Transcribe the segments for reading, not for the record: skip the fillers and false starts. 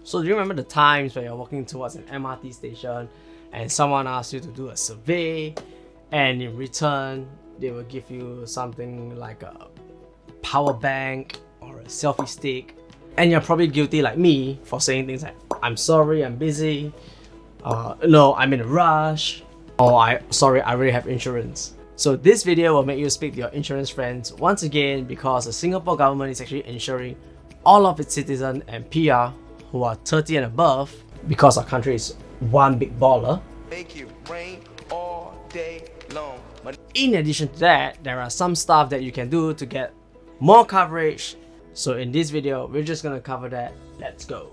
So do you remember the times when you're walking towards an MRT station and someone asks you to do a survey, and in return they will give you something like a power bank or a selfie stick, and you're probably guilty like me for saying things like, I'm sorry, I'm busy, no, I'm in a rush, or sorry, I already have insurance. So this video will make you speak to your insurance friends once again, because the Singapore government is actually insuring all of its citizens and PR who are 30 and above, because our country is one big baller. Make it rain all day long. In addition to that, there are some stuff that you can do to get more coverage. So in this video, we're just gonna cover that. Let's go.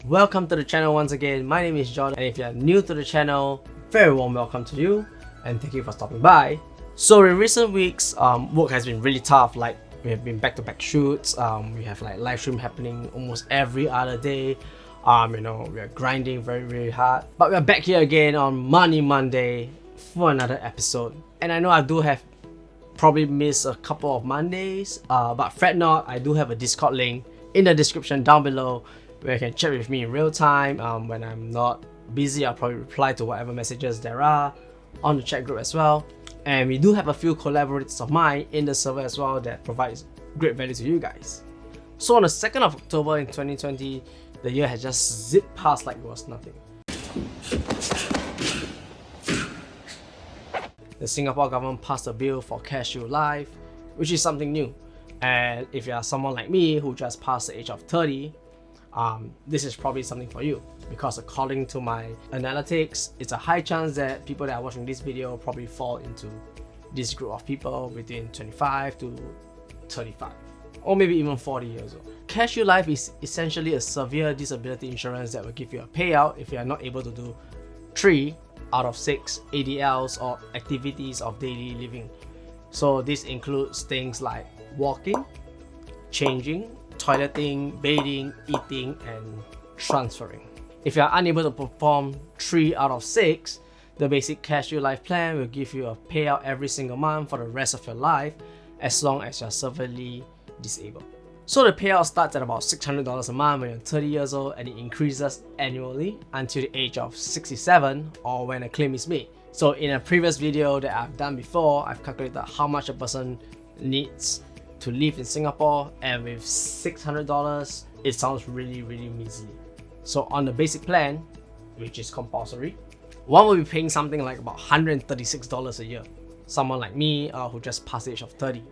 Welcome to the channel once again. My name is John, and if you're new to the channel, very warm welcome to you, and thank you for stopping by. So in recent weeks, work has been really tough. Like, we have been back-to-back shoots. We have like live stream happening almost every other day. You know, we are grinding very hard. But we're back here again on Monday for another episode. And I know I do have probably missed a couple of Mondays, but fret not, I do have a Discord link in the description down below where you can chat with me in real time. When I'm not busy, I'll probably reply to whatever messages there are on the chat group as well. And we do have a few collaborators of mine in the server as well that provides great value to you guys. So on the 2nd of October in 2020, the year has just zipped past like it was nothing. The Singapore government passed a bill for Careshield Life, which is something new. And if you are someone like me who just passed the age of 30, this is probably something for you, because according to my analytics, it's a high chance that people that are watching this video probably fall into this group of people between 25 to 35, or maybe even 40 years old. Careshield Life is essentially a severe disability insurance that will give you a payout if you are not able to do 3 out of 6 ADLs or activities of daily living. So this includes things like walking, changing, toileting, bathing, eating, and transferring. If you are unable to perform 3 out of 6, the basic Careshield Life plan will give you a payout every single month for the rest of your life, as long as you are severely disabled. So the payout starts at about $600 a month when you're 30 years old, and it increases annually until the age of 67 or when a claim is made. So in a previous video that I've done before, I've calculated how much a person needs to live in Singapore, and with $600, it sounds really measly. So on the basic plan, which is compulsory, one will be paying something like about $136 a year. Someone like me who just passed the age of 30.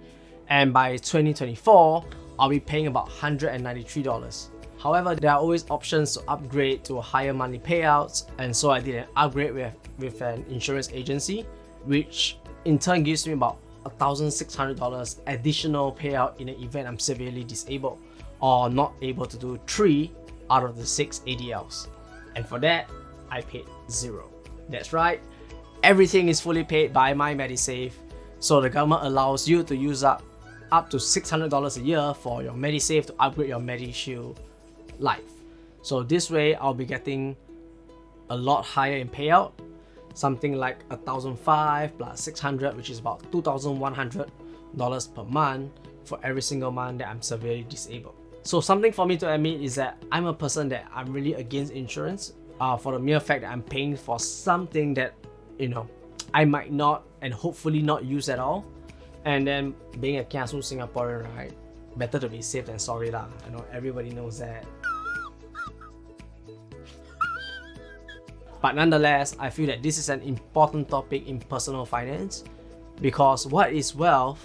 And by 2024, I'll be paying about $193. However, there are always options to upgrade to higher monthly payouts, and so I did an upgrade with an insurance agency, which in turn gives me about $1,600 additional payout in the event I'm severely disabled or not able to do 3 out of the 6 ADLs. And for that, I paid 0. That's right, everything is fully paid by my MediSave. So the government allows you to use up to $600 a year for your MediSave to upgrade your Careshield Life. So this way, I'll be getting a lot higher in payout, something like $1,500 plus $600, which is about $2,100 per month for every single month that I'm severely disabled. So something for me to admit is that I'm a person that I'm really against insurance, for the mere fact that I'm paying for something that, you know, I might not and hopefully not use at all. And then being a kiasu Singaporean, right, better to be safe than sorry lah. I know everybody knows that. But nonetheless, I feel that this is an important topic in personal finance, because what is wealth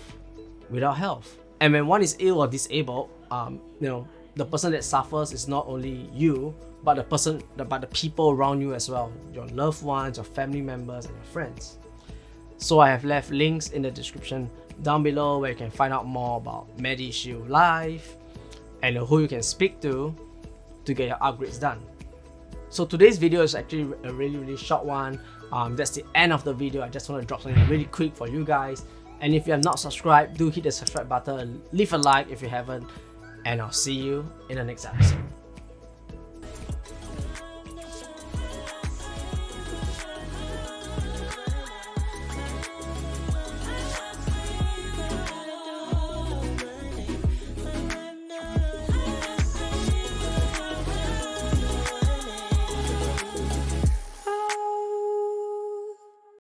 without health? And when one is ill or disabled, you know, the person that suffers is not only you, but the people around you as well, your loved ones, your family members, and your friends. So I have left links in the description down below where you can find out more about Careshield Life and who you can speak to get your upgrades done. So today's video is actually a really short one. That's the end of the video. I just want to drop something really quick for you guys. And if you have not subscribed, do hit the subscribe button, leave a like if you haven't, and I'll see you in the next episode.